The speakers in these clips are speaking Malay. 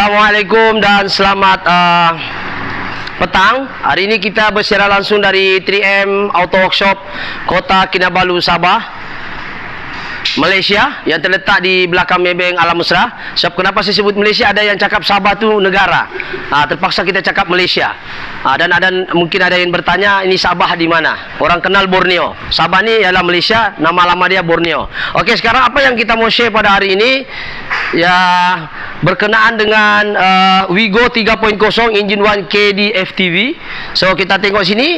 Assalamualaikum dan selamat petang. Hari ini kita bersiaran langsung dari 3M Auto Workshop Kota Kinabalu, Sabah, Malaysia, yang terletak di belakang Maybank Alam Mesra. Sebab kenapa saya sebut Malaysia, ada yang cakap Sabah tu negara. Terpaksa kita cakap Malaysia. Dan mungkin ada yang bertanya, ini Sabah di mana? Orang kenal Borneo. Sabah ni ialah Malaysia, nama lama dia Borneo. Okey, sekarang apa yang kita mau share pada hari ini? Ya, berkenaan dengan Wigo 3.0 engine 1K di FTV. So kita tengok sini,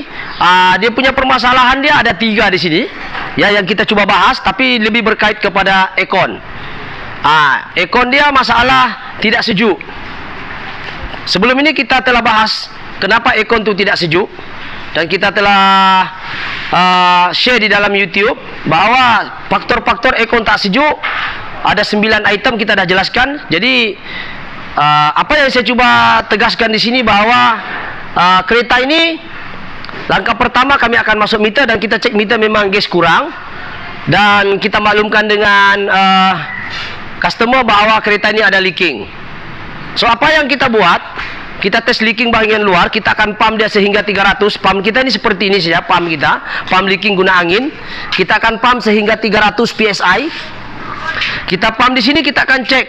dia punya permasalahan dia ada 3 di sini. Ya, yang kita cuba bahas, tapi lebih berkait kepada aircon. Aircon dia masalah tidak sejuk. Sebelum ini kita telah bahas kenapa aircon tu tidak sejuk, dan kita telah share di dalam YouTube bahawa faktor-faktor aircon tak sejuk ada 9 item kita dah jelaskan. Jadi apa yang saya cuba tegaskan di sini bahawa kereta ini, langkah pertama kami akan masuk meter dan kita cek meter memang gas kurang, dan kita maklumkan dengan customer bahawa kereta ini ada leaking. So apa yang kita buat, kita tes leaking bahagian luar. Kita akan pump dia sehingga 300. Pump kita ini seperti ini saja, pump kita, pump leaking guna angin. Kita akan pump sehingga 300 PSI. Kita pump di sini, kita akan cek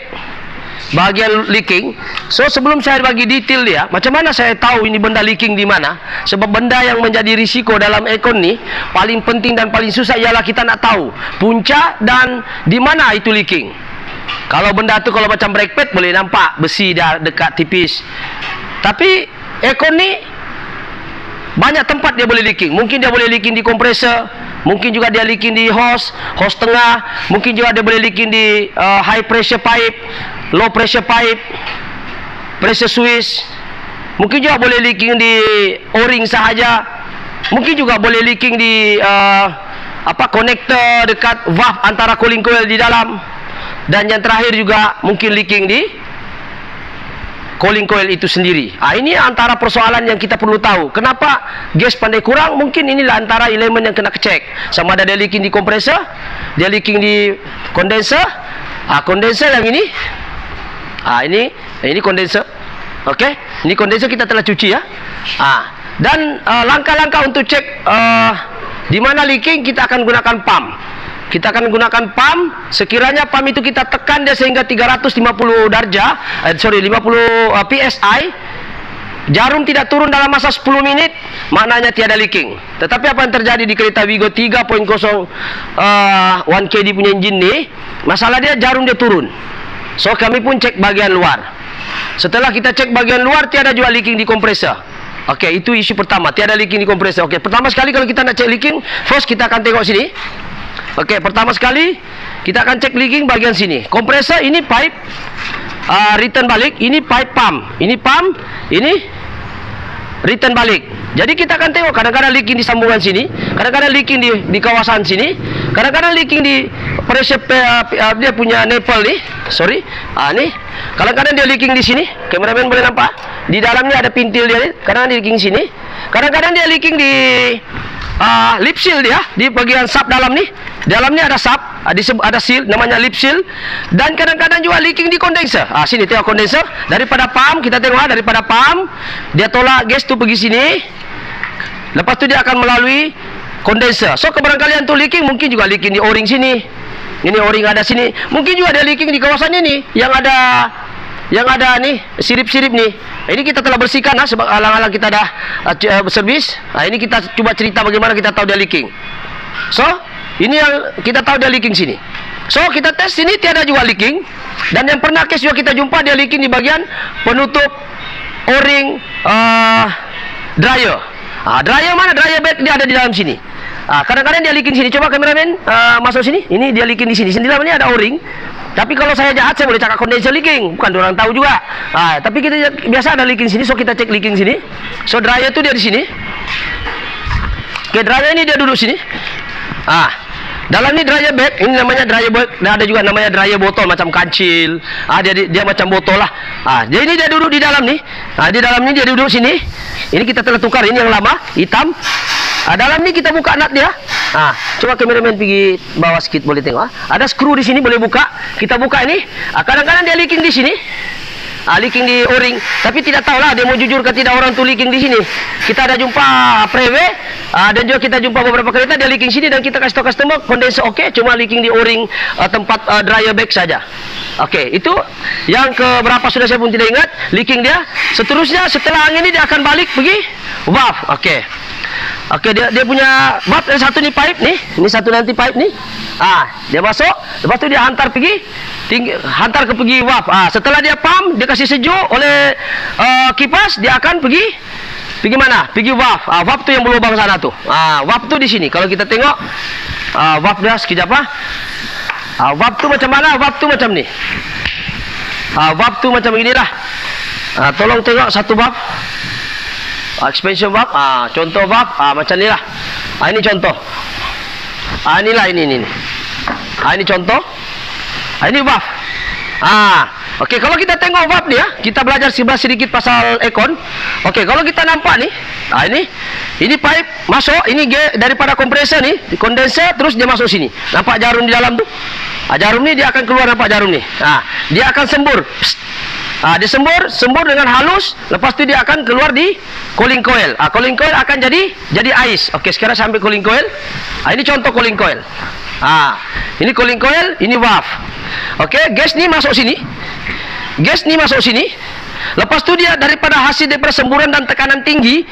bahagian leaking. So sebelum saya bagi detail dia, macam mana saya tahu ini benda leaking di mana? Sebab benda yang menjadi risiko dalam aircon ni, paling penting dan paling susah ialah kita nak tahu punca dan di mana itu leaking. Kalau benda tu kalau macam brake pad boleh nampak besi dah dekat tipis. Tapi aircon ni banyak tempat dia boleh leaking. Mungkin dia boleh leaking di kompresor, mungkin juga dia leaking di hose tengah, mungkin juga dia boleh leaking di high pressure pipe, low pressure pipe, pressure switch. Mungkin juga boleh leaking di o-ring sahaja. Mungkin juga boleh leaking di konektor dekat valve antara cooling coil di dalam. Dan yang terakhir juga mungkin leaking di cooling coil itu sendiri. Ini antara persoalan yang kita perlu tahu. Kenapa gas pandai kurang? Mungkin inilah antara elemen yang kena kecek. Sama ada dia leaking di kompresor, dia leaking di kondenser. Kondenser yang ini. Ini kondenser. Okey, ini kondenser kita telah cuci ya. Dan langkah-langkah untuk cek di mana leaking, kita akan gunakan pump. Kita akan gunakan pump. Sekiranya pump itu kita tekan dia sehingga 350 darjah, 50 PSI, jarum tidak turun dalam masa 10 minit, maknanya tiada leaking. Tetapi apa yang terjadi di kereta Wigo 3.0 1KD punya engine ni, masalah dia jarum dia turun. So kami pun cek bahagian luar. Setelah kita cek bahagian luar, tiada juga leaking di kompresor. Okey, itu isu pertama, tiada leaking di kompresor. Okey, pertama sekali kalau kita nak cek leaking, first kita akan tengok sini. Okey, pertama sekali kita akan cek leaking bahagian sini. Kompresor ini pipe return balik, ini pipe pump. Ini pump, ini return balik. Jadi kita akan tengok kadang-kadang leaking di sambungan sini, kadang-kadang leaking di kawasan sini, kadang-kadang leaking di pressure dia punya nipple ni. Sorry. Ni. Kadang-kadang dia leaking di sini. Kameraman boleh nampak? Di dalamnya ada pintil dia ni. Kadang-kadang dia leaking sini. Kadang-kadang dia leaking di lip seal dia, di bagian sub dalam ni. Dalamnya ada sub, ada seal, namanya lip seal. Dan kadang-kadang juga leaking di kondenser. Sini tengok kondenser. Daripada pump, kita tengok daripada pump, dia tolak gas tu pergi sini. Lepas tu dia akan melalui kondenser. So kebarangkalian tu leaking, mungkin juga leaking di o-ring sini. Ini o-ring ada sini. Mungkin juga dia leaking di kawasan ini yang ada ni sirip-sirip ni. Ini kita telah bersihkan sebab alang-alang kita dah servis. Ini kita cuba cerita bagaimana kita tahu dia leaking. So ini yang kita tahu dia leaking sini. So kita tes sini tiada juga leaking. Dan yang pernah case juga kita jumpa dia leaking di bagian penutup o-ring dryer. Dryer mana? Dryer bag dia ada di dalam sini. Kadang-kadang dia leaking sini. Coba kameramen masuk sini. Ini dia leaking di sini. Sini dalam ni ada o-ring. Tapi kalau saya jahat, saya boleh cakap kondenser leaking. Bukan orang tahu juga. Tapi kita biasa ada leaking sini. So kita cek leaking sini. So dryer tu dia di sini. Okay, dryer ini dia duduk sini. Dalam ni dryer bag. Ini namanya dryer bag. Dan ada juga namanya dryer botol macam kancil. Dia macam botol lah. Jadi ini dia duduk di dalam ni. Di dalam ni dia duduk sini. Ini kita telah tukar. Ini yang lama, hitam. Dalam ni kita buka nut dia. Coba kameraman pergi bawah sikit, boleh tengok. Ada skru di sini, boleh buka. Kita buka ini. Kadang-kadang dia leaking di sini. leaking di o-ring. Tapi tidak tahulah dia mau jujur ke tidak orang tu leaking di sini. Kita ada jumpa preway, dan juga kita jumpa beberapa kereta dia leaking sini, dan kita kasih tahu customer kondenser okey, cuma leaking di o-ring tempat dryer bag saja. Okey, itu yang ke berapa sudah saya pun tidak ingat leaking dia. Seterusnya setelah angin ini dia akan balik pergi valve. Okey. Okey, dia punya valve yang satu ni pipe ni, ini satu nanti pipe ni. Dia masuk, lepas tu dia hantar pergi hantar ke pergi valve. Setelah dia pump, dia kasih sejuk oleh kipas, dia akan pergi mana? Pergi valve. Valve tu yang berlubang sana tu. Valve tu di sini. Kalau kita tengok valve dia sekejap valve tu macam mana? Valve tu macam ni. Valve tu macam inilah. Tolong tengok satu valve. Expansion valve. Contoh valve macam ni lah. Ini contoh. Inilah ini. Ini contoh. Ini valve. Okey, kalau kita tengok valve dia, kita belajar sedikit pasal aircon. Okey, kalau kita nampak ni, ini pipe masuk, ini daripada kompresor ni, kondenser, terus dia masuk sini. Nampak jarum di dalam tu? Jarum ni dia akan keluar, nampak jarum ni. Dia akan sembur. Dia sembur dengan halus, lepas tu dia akan keluar di cooling coil. Cooling coil akan jadi ais. Okey, sekarang sampai cooling coil. Ini contoh cooling coil. Ini cooling coil, ini valve. Okey, gas ni masuk sini. Lepas tu dia daripada semburan dan tekanan tinggi,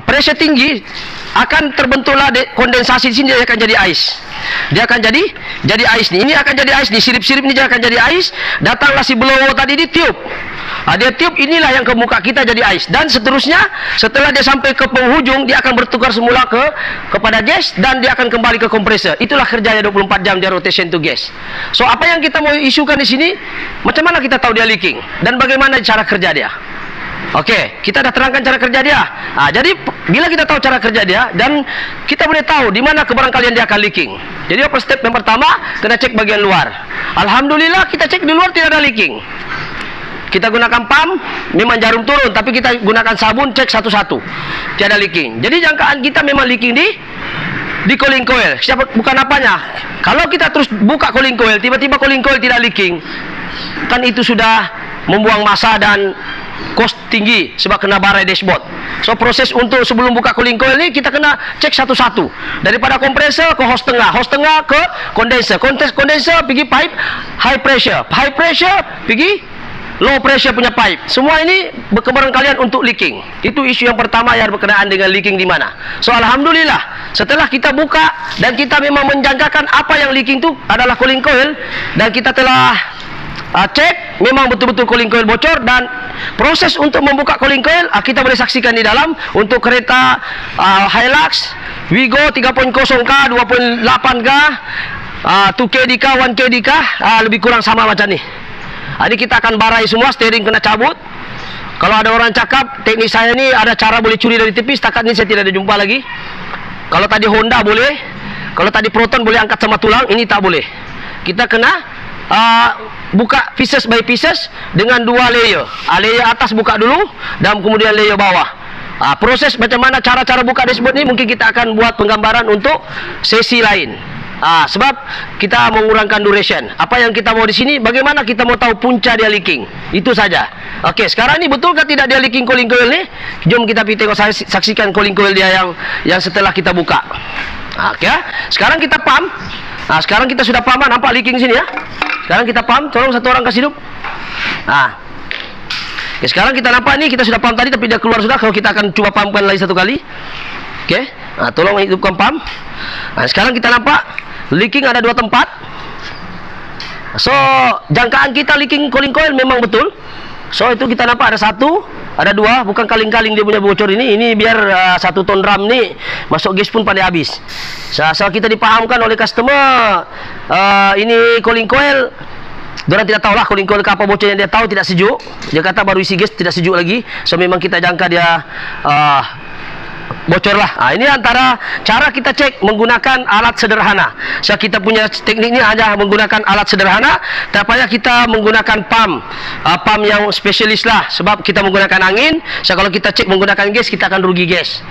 pressure tinggi, akan terbentuklah kondensasi di sini, dia akan jadi ais. Dia akan jadi ais ni. Ini akan jadi ais ni, sirip-sirip ni dia akan jadi ais. Datanglah si blower tadi di tiup. Dia tiup, inilah yang ke muka kita jadi ais. Dan seterusnya, setelah dia sampai ke penghujung, dia akan bertukar semula kepada gas, dan dia akan kembali ke kompresor. Itulah kerjanya 24 jam dia rotation to gas. So apa yang kita mau isukan di sini, macam mana kita tahu dia leaking dan bagaimana cara kerja dia? Okey, kita dah terangkan cara kerja dia. Jadi bila kita tahu cara kerja dia, dan kita boleh tahu di mana kebarangkalian dia akan leaking. Jadi step yang pertama, kena cek bagian luar. Alhamdulillah kita cek di luar tidak ada leaking. Kita gunakan pump, memang jarum turun, tapi kita gunakan sabun, cek satu-satu, tiada leaking. Jadi jangkaan kita memang leaking di cooling coil. Bukan apanya. Kalau kita terus buka cooling coil, tiba-tiba cooling coil tidak leaking, kan itu sudah membuang masa dan kos tinggi sebab kena barai dashboard. So proses untuk sebelum buka cooling coil ni, kita kena cek satu-satu, daripada kompresor ke hose tengah ke kondenser, kondenser pergi pipe high pressure pergi low pressure punya pipe. Semua ini berkebarangkalian untuk leaking. Itu isu yang pertama yang berkenaan dengan leaking di mana. So alhamdulillah, setelah kita buka dan kita memang menjangkakan apa yang leaking itu adalah cooling coil, dan kita telah cek memang betul-betul cooling coil bocor, dan proses untuk membuka cooling coil kita boleh saksikan di dalam. Untuk kereta Hilux, Wigo 3.0K, 2.8K, 2KDK, 1KDK, lebih kurang sama macam ni. Ini kita akan barai semua, steering kena cabut. Kalau ada orang cakap teknik saya ni ada cara boleh curi dari tepi, setakat ni saya tidak ada jumpa lagi. Kalau tadi Honda boleh, kalau tadi Proton boleh angkat sama tulang, ini tak boleh. Kita kena buka pieces by pieces dengan dua layer. Layer atas buka dulu, dan kemudian layer bawah. Proses macam mana cara-cara buka dashboard ni mungkin kita akan buat penggambaran untuk sesi lain. Sebab kita mengurangkan duration. Apa yang kita mau di sini, bagaimana kita mau tahu punca dia leaking. Itu saja. Okey, sekarang ni betulkah tidak dia leaking cooling coil ni? Jom kita pergi tengok, saksikan cooling coil dia yang setelah kita buka. Okey, sekarang kita pump. Sekarang kita sudah pump, nampak leaking sini ya. Sekarang kita pump, tolong satu orang kasih hidup. Sekarang kita nampak ni, kita sudah pump tadi tapi dia keluar sudah. Kalau kita akan cuba pumpkan lagi satu kali. Okey, tolong hidupkan pump. Sekarang kita nampak leaking ada dua tempat. So jangkaan kita leaking cooling coil memang betul. So itu kita nampak ada satu, ada dua, bukan kaling-kaling dia punya bocor ini. Ini biar 1 ton drum ni masuk gas pun pada habis. So kita dipahamkan oleh customer, ini cooling coil, diorang tidak tahulah cooling coil apa bocor, yang dia tahu tidak sejuk. Dia kata baru isi gas tidak sejuk lagi. So memang kita jangka dia bocor lah. Ini antara cara kita cek menggunakan alat sederhana. So kita punya teknik ni hanya menggunakan alat sederhana, tak payah kita menggunakan pump yang spesialis lah, sebab kita menggunakan angin. So kalau kita cek menggunakan gas, kita akan rugi gas.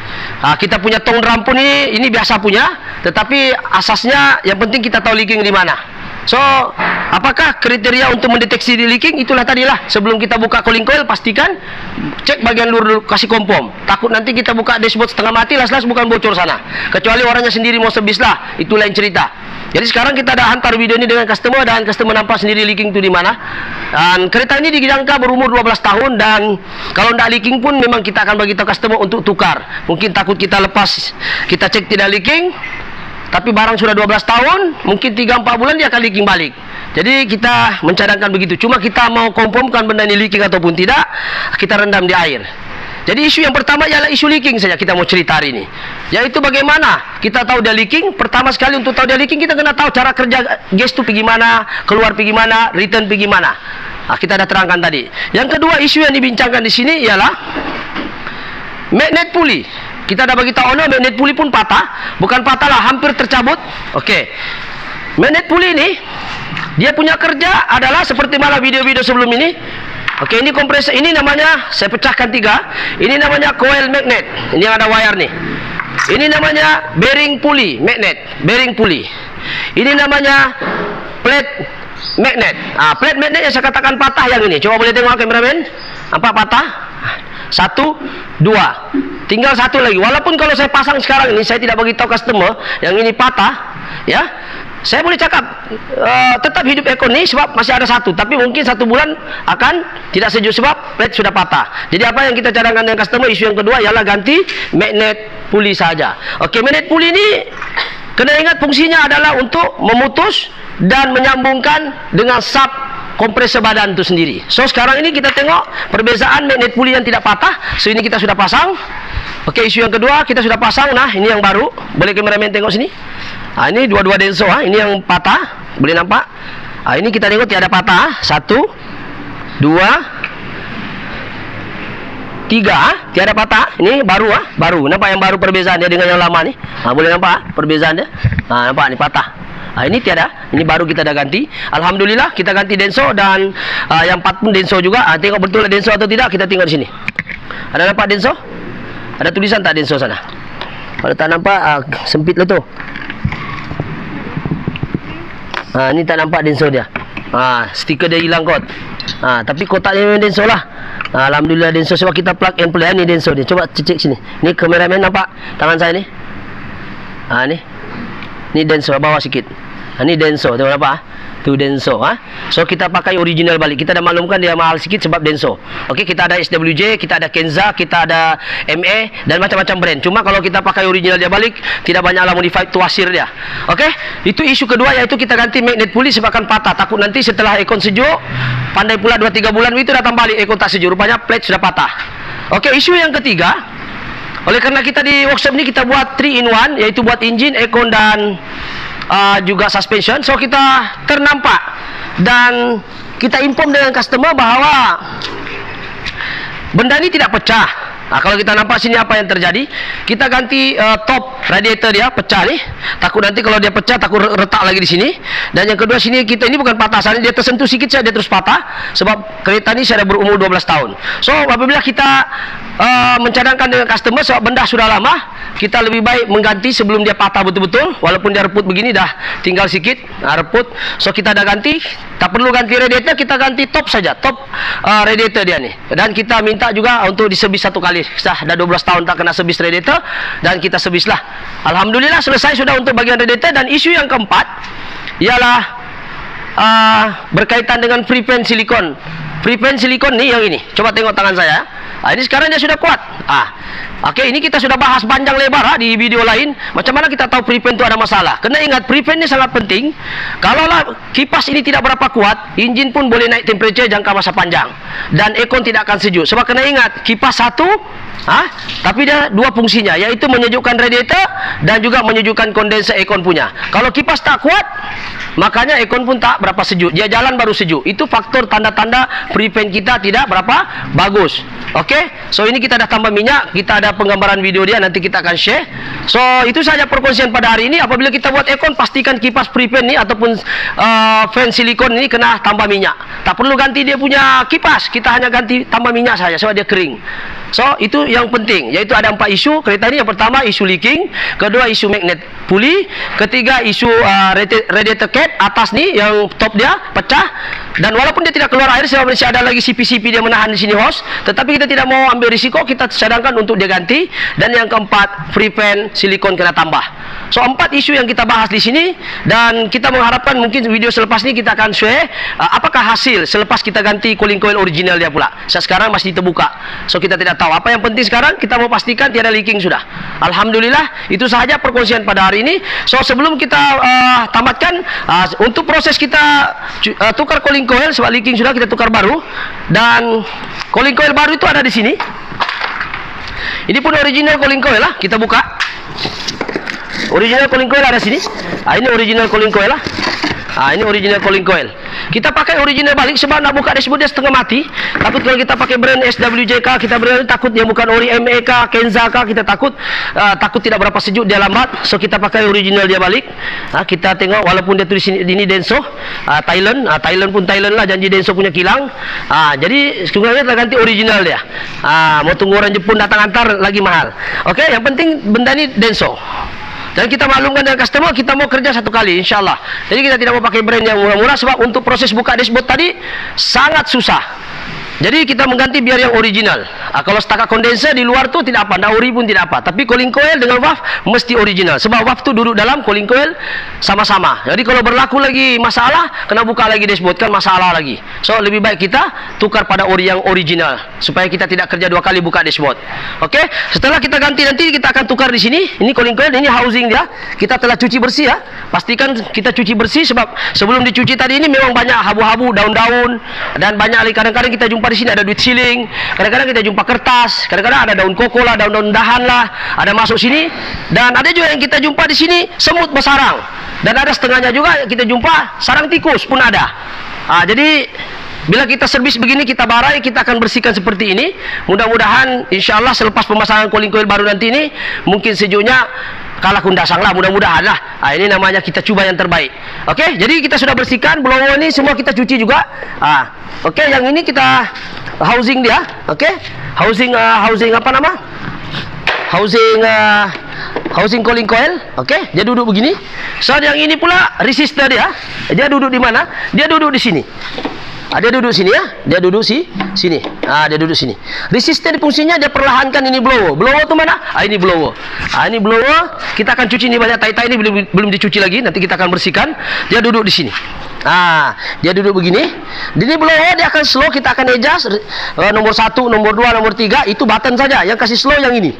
Kita punya tong drum pun ini biasa punya, tetapi asasnya yang penting kita tahu leaking di mana. So, apakah kriteria untuk mendeteksi di leaking? Itulah tadilah. Sebelum kita buka cooling coil, pastikan cek bagian luar dulu, kasih kompom. Takut nanti kita buka dashboard setengah mati, las-las bukan bocor sana. Kecuali orangnya sendiri mau servis lah, itu lain cerita. Jadi sekarang kita dah hantar video ini dengan customer, dan customer nampak sendiri leaking itu di mana. Dan kereta ini dijangka berumur 12 tahun, dan kalau tidak leaking pun memang kita akan bagi tahu customer untuk tukar. Mungkin takut kita lepas, kita cek tidak leaking, tapi barang sudah 12 tahun, mungkin 3-4 bulan dia akan leaking balik. Jadi kita mencadangkan begitu. Cuma kita mau konfirmkan benda ini leaking ataupun tidak, kita rendam di air. Jadi isu yang pertama ialah isu leaking saja kita mau cerita hari ini. Yaitu bagaimana kita tahu dia leaking. Pertama sekali untuk tahu dia leaking, kita kena tahu cara kerja gas itu pergi mana, keluar pergi mana, return pergi mana. Nah, kita dah terangkan tadi. Yang kedua isu yang dibincangkan di sini ialah magnet pulley. Kita dah bagi tahu magnet pulley pun patah. Bukan patah lah, hampir tercabut. Okey. Magnet pulley ini dia punya kerja adalah seperti mana video-video sebelum ini. Okey, ini kompresor. Ini namanya, saya pecahkan 3. Ini namanya coil magnet. Ini yang ada wire nih. Ini namanya bearing pulley magnet, bearing pulley. Ini namanya plate magnet. Plate magnet yang saya katakan patah yang ini. Coba boleh tengok kameramen. Nampak patah? 1, 2. Tinggal 1 lagi. Walaupun kalau saya pasang sekarang ini, saya tidak bagi tahu customer yang ini patah, ya. Saya boleh cakap tetap hidup aircon ni sebab masih ada 1, tapi mungkin 1 bulan akan tidak sejuk sebab plate sudah patah. Jadi apa yang kita cadangkan dengan customer, isu yang kedua ialah ganti magnet pulley saja. Okey, magnet pulley ni kena ingat fungsinya adalah untuk memutus dan menyambungkan dengan sub kompresor badan itu sendiri. So sekarang ini kita tengok perbezaan magnet pulley yang tidak patah. So ini kita sudah pasang. Okey, isu yang kedua kita sudah pasang. Nah, ini yang baru. Boleh kameramen tengok sini. Ini dua-dua denso. Ini yang patah. Boleh nampak? Ini kita tengok tiada patah. 1, 2, 3. Tiada patah. Ini baru. Baru. Nampak yang baru perbezaan dia dengan yang lama ni. Boleh nampak perbezaan dia. Nampak ni patah. Ini tiada. Ini baru kita dah ganti. Alhamdulillah kita ganti denso, dan yang 4 pun denso juga. Tengok betul denso atau tidak, kita tengok di sini. Ada nampak denso? Ada tulisan tak denso sana? Kalau tak nampak, sempit lah tu. Ni tak nampak denso dia. Stiker dia hilang kot. Tapi kotaknya memang denso lah. Alhamdulillah denso, sebab kita plug and play. Ni denso dia. Coba cek sini. Ni kameramen nampak tangan saya ni. Ni denso bawah sikit. Ni denso, tengok nampak? Tu denso. So kita pakai original balik. Kita dah maklumkan dia mahal sikit sebab denso. Okey, kita ada SWJ, kita ada Kenza, kita ada MA dan macam-macam brand. Cuma kalau kita pakai original dia balik, tidak banyaklah modified tuasir dia. Okey, itu isu kedua, iaitu kita ganti magnet pulley sebabkan patah. Takut nanti setelah aircon sejuk, pandai pula 2-3 bulan itu datang balik aircon tak sejuk. Rupanya plate sudah patah. Okey, isu yang ketiga, oleh kerana kita di workshop ni kita buat 3-in-1, iaitu buat engine, aircon dan juga suspension. So kita ternampak dan kita inform dengan customer bahawa benda ni tidak pecah. Kalau kita nampak sini apa yang terjadi, kita ganti top radiator dia pecah ni. Takut nanti kalau dia pecah, takut retak lagi di sini. Dan yang kedua sini kita ini bukan patah, sana dia tersentuh sikit saja dia terus patah sebab kereta ni saya dah berumur 12 tahun. So apabila kita mencadangkan dengan customer sebab benda sudah lama, kita lebih baik mengganti sebelum dia patah betul-betul. Walaupun dia reput begini dah tinggal sikit reput. So kita dah ganti, tak perlu ganti radiator, kita ganti top saja, top radiator dia ni. Dan kita minta juga untuk diservis 1 kali. Dah 12 tahun tak kena servis radiator, dan kita servis lah. Alhamdulillah selesai sudah untuk bagian radiator. Dan isu yang keempat ialah berkaitan dengan pre-paint silikon. Pre-paint silikon ni yang ini. Coba tengok tangan saya. Ini sekarang dia sudah kuat. Okey, ini kita sudah bahas panjang lebar di video lain. Macam mana kita tahu pre-paint itu ada masalah? Kena ingat pre-paint ni sangat penting. Kalaulah kipas ini tidak berapa kuat, enjin pun boleh naik temperature jangka masa panjang. Dan aircon tidak akan sejuk. Sebab kena ingat, kipas satu, tapi dia 2 fungsinya, iaitu menyejukkan radiator dan juga menyejukkan kondenser aircon punya. Kalau kipas tak kuat, makanya aircon pun tak berapa sejuk. Dia jalan baru sejuk. Itu faktor tanda-tanda pre-paint kita tidak berapa bagus. Okey, so ini kita dah tambah minyak. Kita ada penggambaran video dia, nanti kita akan share. So itu saja perkongsian pada hari ini. Apabila kita buat aircon, pastikan kipas pre-paint ni ataupun fan silikon ini kena tambah minyak. Tak perlu ganti dia punya kipas, kita hanya ganti tambah minyak saja sebab dia kering. So itu yang penting, iaitu ada 4 isu kereta ini. Yang pertama isu leaking, kedua isu magnet pulley, ketiga isu radiator cap, cap atas ni yang top dia pecah, dan walaupun dia tidak keluar air sebab masih ada lagi CP-CP dia menahan di sini hose, tetapi kita tidak mau ambil risiko, kita cadangkan untuk dia ganti. Dan yang keempat, free pan silikon kena tambah. So 4 isu yang kita bahas di sini, dan kita mengharapkan mungkin video selepas ni kita akan share apakah hasil selepas kita ganti cooling coil original dia pula. Sekarang masih terbuka, so kita tidak tahu. Apa yang penting sekarang kita mau pastikan tiada leaking sudah. Alhamdulillah, itu sahaja perkongsian pada hari ini. So sebelum kita tamatkan, untuk proses kita tukar cooling coil, sebab leaking sudah kita tukar baru, dan cooling coil baru itu ada di sini. Ini pun original cooling coil lah, kita buka. Original cooling coil ada sini. Ini original cooling coil lah. Ini original cooling coil. Kita pakai original balik sebab nak buka dashboard dia setengah mati. Takut kalau kita pakai brand SWJK, kita brand takut dia bukan ori MEK, Kenza K, kita takut tidak berapa sejuk, dia lambat. So kita pakai original dia balik. Kita tengok walaupun dia tulis ini Denso, Thailand, Thailand pun Thailand lah, janji Denso punya kilang. Jadi sebenarnya kita ganti original dia. Mau tunggu orang Jepun datang antar lagi mahal. Okey, yang penting benda ni Denso. Dan kita maklumkan dengan customer, kita mau kerja satu kali insyaAllah. Jadi kita tidak mau pakai brand yang murah-murah sebab untuk proses buka dashboard tadi sangat susah. Jadi kita mengganti biar yang original. Kalau setakat kondenser di luar tu tidak apa, ndak ori pun tidak apa. Tapi cooling coil dengan valve mesti original. Sebab valve tu duduk dalam, cooling coil sama-sama. Jadi kalau berlaku lagi masalah, kena buka lagi dashboard, kan masalah lagi. So lebih baik kita tukar pada ori yang original supaya kita tidak kerja 2 kali buka dashboard. Okey, setelah kita ganti nanti kita akan tukar di sini. Ini cooling coil, ini housing dia. Kita telah cuci bersih ya. Pastikan kita cuci bersih sebab sebelum dicuci tadi ini memang banyak habu-habu, daun-daun, dan banyak lagi. Kadang-kadang kita jumpa di sini ada duit siling, kadang-kadang kita jumpa kertas, kadang-kadang ada daun koko lah, daun-daun dahan lah, ada masuk sini. Dan ada juga yang kita jumpa di sini semut bersarang, dan ada setengahnya juga kita jumpa sarang tikus pun ada. Jadi bila kita servis begini, kita barai, kita akan bersihkan seperti ini. Mudah-mudahan insyaAllah selepas pemasangan cooling coil baru nanti ini, mungkin sejuknya kalah kundasang lah, mudah-mudahan lah. Ini namanya kita cuba yang terbaik. Okey, jadi kita sudah bersihkan blower ini, semua kita cuci juga. Okey, yang ini kita housing dia. Okey, housing apa nama? Housing cooling coil. Okey, dia duduk begini. So yang ini pula resistor dia. Dia duduk di mana? Dia duduk di sini. Dia duduk sini ya. Dia duduk sini. Dia duduk sini. Resistor fungsinya dia perlahankan ini blower. Blower tu mana? Ini blower. Ini blower. Kita akan cuci ini banyak tai-tai ini belum dicuci lagi. Nanti kita akan bersihkan. Dia duduk di sini. Dia duduk begini. Ini blower dia akan slow, kita akan adjust nomor 1, nomor 2, nomor 3 itu button saja. Yang kasih slow yang ini.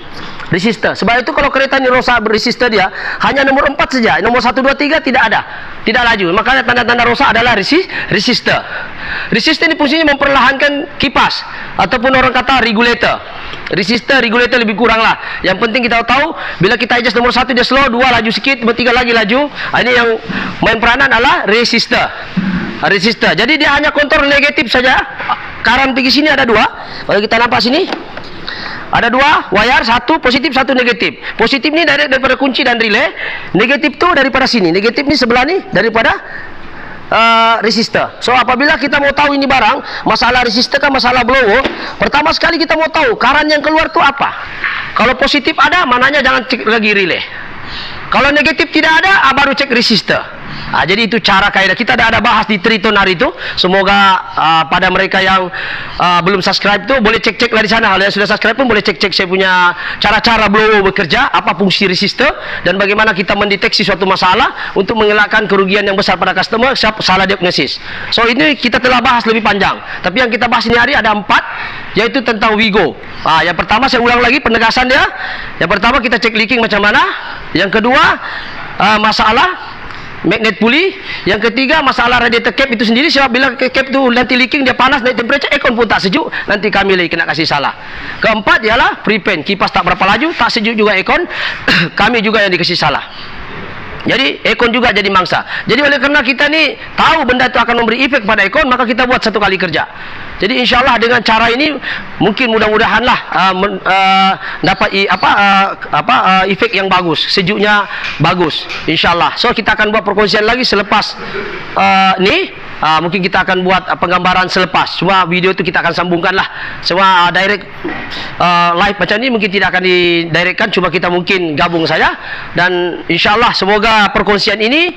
Resistor. Sebab itu kalau kereta ini rosak resistor dia hanya nomor 4 saja. Nomor 1, 2, 3 tidak ada. Tidak laju. Makanya tanda-tanda rosak adalah resistor. Resistor ini fungsinya memperlahankan kipas ataupun orang kata regulator. Resistor, regulator lebih kurang lah. Yang penting kita tahu bila kita adjust nomor 1 dia slow, 2 laju sikit, nomor 3 lagi laju. Ini yang main peranan adalah resistor. Jadi dia hanya kontrol negatif saja. Karan pergi sini ada 2. Kalau kita nampak sini ada 2 wire, 1 positif, 1 negatif. Positif ni daripada kunci dan relay, negatif tu daripada sini. Negatif ni sebelah ni daripada resistor. So apabila kita mau tahu ini barang, masalah resistor kan masalah blower, pertama sekali kita mau tahu karan yang keluar tu apa. Kalau positif ada, mananya jangan cek lagi relay. Kalau negatif tidak ada, baru cek resistor. Jadi itu cara kaidah. Kita ada bahas di Triton hari itu. Semoga pada mereka yang belum subscribe tu boleh cek-cek lah di sana. Kalau yang sudah subscribe pun boleh cek-cek saya punya cara-cara blower bekerja, apa fungsi resistor, dan bagaimana kita mendeteksi suatu masalah untuk mengelakkan kerugian yang besar pada customer salah diagnosis. So ini kita telah bahas lebih panjang. Tapi yang kita bahas ini hari ada 4, yaitu tentang Wigo. Yang pertama saya ulang lagi penegasan dia. Yang pertama kita cek leaking macam mana. Yang kedua masalah magnet pulley. Yang ketiga masalah radiator cap itu sendiri. Sebab bila cap itu nanti leaking, dia panas, naik temperature, aircon pun tak sejuk, nanti kami lagi kena kasih salah. Keempat ialah pre-pan, kipas tak berapa laju, tak sejuk juga aircon, kami juga yang dikasih salah. Jadi aircon juga jadi mangsa. Jadi oleh kerana kita ni tahu benda itu akan memberi efek pada aircon, maka kita buat satu kali kerja. Jadi insyaAllah dengan cara ini mungkin mudah-mudahanlah dapat efek yang bagus, sejuknya bagus insyaAllah. So kita akan buat perkongsian lagi selepas ni. Mungkin kita akan buat penggambaran selepas. Cuma video itu kita akan sambungkan lah. Semua direct live macam ni mungkin tidak akan didirectkan, cuma kita mungkin gabung saja. Dan insyaAllah semoga perkongsian ini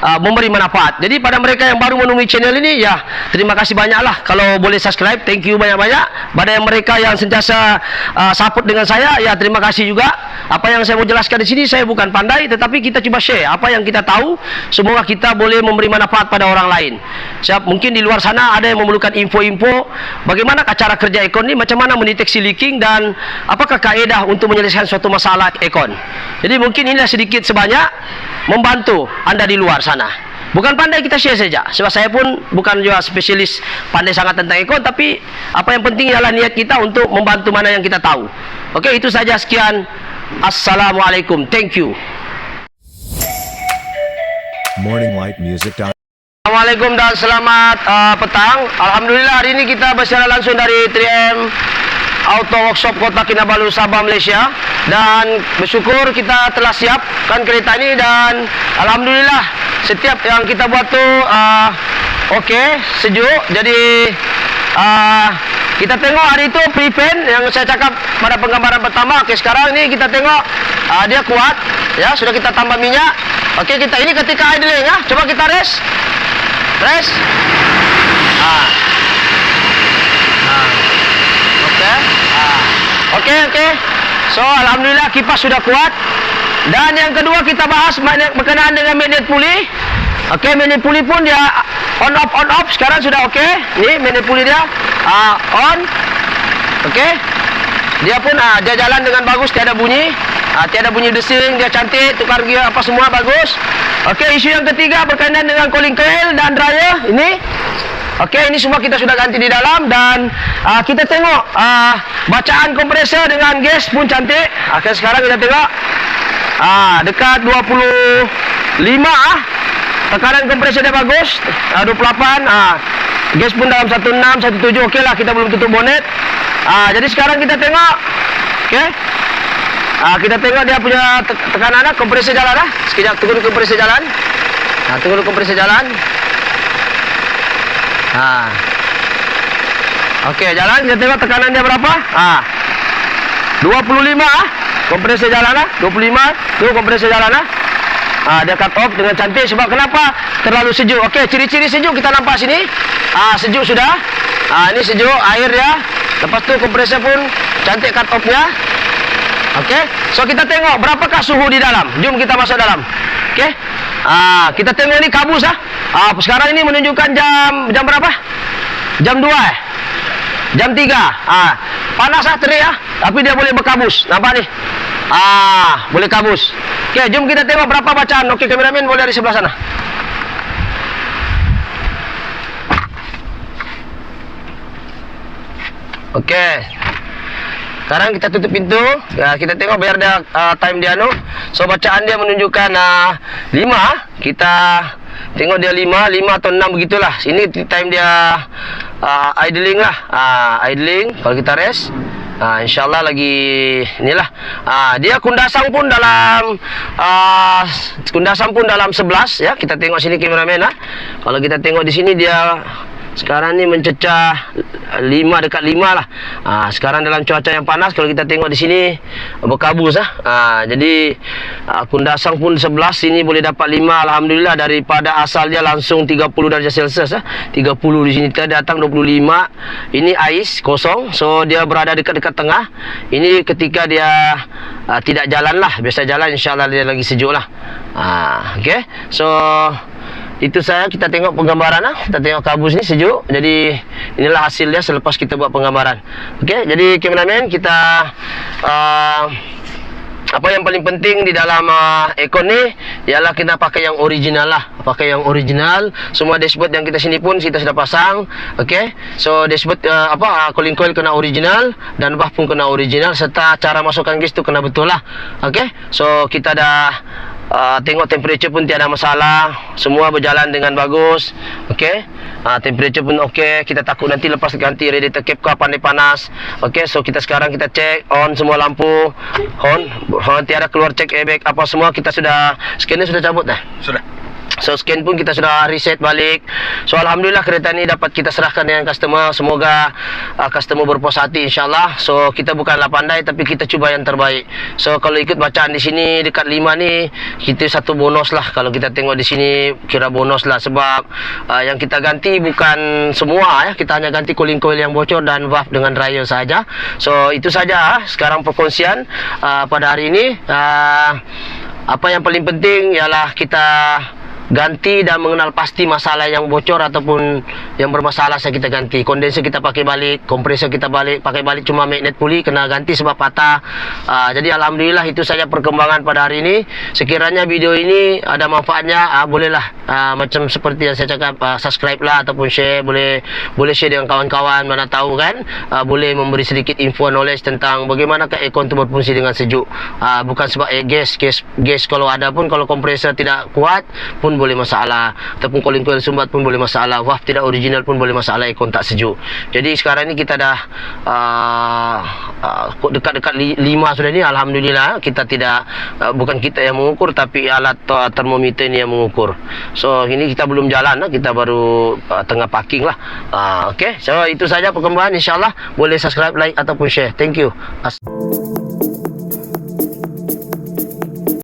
memberi manfaat. Jadi pada mereka yang baru menemui channel ini, ya terima kasih banyaklah. Kalau boleh subscribe, thank you banyak-banyak. Pada yang mereka yang sentiasa support dengan saya, ya terima kasih juga. Apa yang saya mau jelaskan di sini, saya bukan pandai, tetapi kita coba share apa yang kita tahu. Semoga kita boleh memberi manfaat pada orang lain. Mungkin di luar sana ada yang memerlukan info-info bagaimana cara kerja Econ ini, macam mana mendeteksi leaking, dan apakah kaedah untuk menyelesaikan suatu masalah Econ. Jadi mungkin inilah sedikit sebanyak membantu Anda di luar sana. Bukan pandai, kita share saja. Sebab saya pun bukan juga spesialis pandai sangat tentang Econ, tapi apa yang penting ialah niat kita untuk membantu mana yang kita tahu. Oke, itu saja, sekian. Assalamualaikum. Thank you. Morning Light Music. Assalamualaikum dan selamat petang. Alhamdulillah hari ini kita bersiaran langsung dari 3M Auto Workshop Kota Kinabalu, Sabah, Malaysia. Dan bersyukur kita telah siapkan kereta ini, dan alhamdulillah setiap yang kita buat tu okey, sejuk. Jadi kita tengok hari itu prevent yang saya cakap pada penggambaran pertama. Okey, sekarang ini kita tengok dia kuat ya, sudah kita tambah minyak. Okey, kita ini ketika idling ya. Coba kita rest. Rest. Okey. Okey. So alhamdulillah kipas sudah kuat. Dan yang kedua kita bahas berkenaan dengan magnet puli. Okey, magnet puli pun dia on off sekarang sudah okey. Ni magnet puli dia on. Okey. Dia pun dia jalan dengan bagus, tiada bunyi. Tiada bunyi desing, dia cantik, tukar gear apa semua bagus. Okey, isu yang ketiga berkaitan dengan cooling coil dan dryer ini. Okey, ini semua kita sudah ganti di dalam, dan kita tengok bacaan kompresor dengan gas pun cantik. Okey, sekarang kita tengok dekat 25 tekanan kompresor dia bagus. 28 gas pun dalam 16, 17. Okey lah, kita belum tutup bonet. Jadi sekarang kita tengok. Okey. Kita tengok dia punya tekanan kompresor jalan lah. Sekejap, tunggu kompresor jalan. Tunggu kompresor jalan. Okey, jalan. Kita tengok tekanan dia berapa. 25 kompresor jalan lah. 25 tu kompresor jalan lah. Dia cut off dengan cantik. Sebab kenapa? Terlalu sejuk. Okey, ciri-ciri sejuk kita nampak sini. Sejuk sudah. Ini sejuk air dia. Lepas tu kompresor pun cantik cut off nya. Okey, so kita tengok berapakah suhu di dalam. Jom kita masuk dalam. Okey. Kita tengok ni kabus sekarang ini menunjukkan jam berapa? Jam 2 Jam 3. Panas terik tapi dia boleh berkabus. Nampak ni? Boleh kabus. Okey, jom kita tengok berapa bacaan. Okey, kameramen boleh dari sebelah sana. Okey. Sekarang kita tutup pintu. Kita tengok biar dia time dia So bacaan dia menunjukkan 5. Kita tengok dia 5 atau 6 begitulah. Ini time dia idling lah. Idling. Kalau kita rest, InsyaAllah lagi inilah. Dia kundasan pun dalam 11 ya. Kita tengok sini kameramen. Kalau kita tengok di sini dia sekarang ni mencecah 5, dekat 5 lah. Sekarang dalam cuaca yang panas, kalau kita tengok di sini berkabus jadi kundasan pun 11, sini boleh dapat 5. Alhamdulillah, daripada asal dia langsung 30 darjah Celsius 30 di sini, kita datang 25. Ini ais kosong, so dia berada dekat-dekat tengah. Ini ketika dia tidak jalan lah. Biasa jalan insyaAllah dia lagi sejuk lah. Okay, so itu saya, kita tengok penggambaran kita tengok kabus ni sejuk. Jadi inilah hasil dia selepas kita buat penggambaran. Okey, jadi kameramen kita apa yang paling penting di dalam Econ ni ialah kita pakai yang original lah. Pakai yang original. Semua dashboard yang kita sini pun kita sudah pasang. Okey. So dashboard cooling coil kena original, dan bah pun kena original, serta cara masukkan gas tu kena betul lah. Okey. So kita dah tengok temperature pun tiada masalah, semua berjalan dengan bagus. Okey, temperature pun okey. Kita takut nanti lepas ganti radiator cap kau pandai panas. Okey, so kita sekarang kita cek on semua lampu, on tiada keluar cek airbag apa semua. Kita sudah scanner sudah cabut dah. Sudah. So scan pun kita sudah reset balik. So alhamdulillah kereta ni dapat kita serahkan dengan customer. Semoga customer berpuas hati insyaallah. So kita bukanlah pandai tapi kita cuba yang terbaik. So kalau ikut bacaan di sini dekat 5 ni kita satu bonus lah. Kalau kita tengok di sini kira bonus lah sebab yang kita ganti bukan semua ya. Kita hanya ganti cooling coil yang bocor dan valve dengan dryer saja. So itu saja sekarang perkongsian pada hari ini. Apa yang paling penting ialah kita ganti dan mengenal pasti masalah yang bocor ataupun yang bermasalah saya kita ganti. Kondenser kita pakai balik, kompresor kita pakai balik, cuma magnet puli kena ganti sebab patah. Jadi alhamdulillah itu saja perkembangan pada hari ini. Sekiranya video ini ada manfaatnya, bolehlah macam seperti yang saya cakap, subscribe lah ataupun share, boleh share dengan kawan-kawan, mana tahu kan, boleh memberi sedikit info knowledge tentang bagaimana aircon itu berfungsi dengan sejuk. Bukan sebab gas kalau ada pun, kalau kompresor tidak kuat pun boleh masalah, ataupun cooling coil sumbat pun boleh masalah, valve tidak original pun boleh masalah, aircon tak sejuk. Jadi sekarang ni kita dah dekat-dekat 5 sudah ni, alhamdulillah. Kita tidak bukan kita yang mengukur tapi alat termometer ni yang mengukur. So ini kita belum jalan, kita baru tengah parking lah. Okay, so itu saja perkembangan. InsyaAllah boleh subscribe, like ataupun share. Thank you.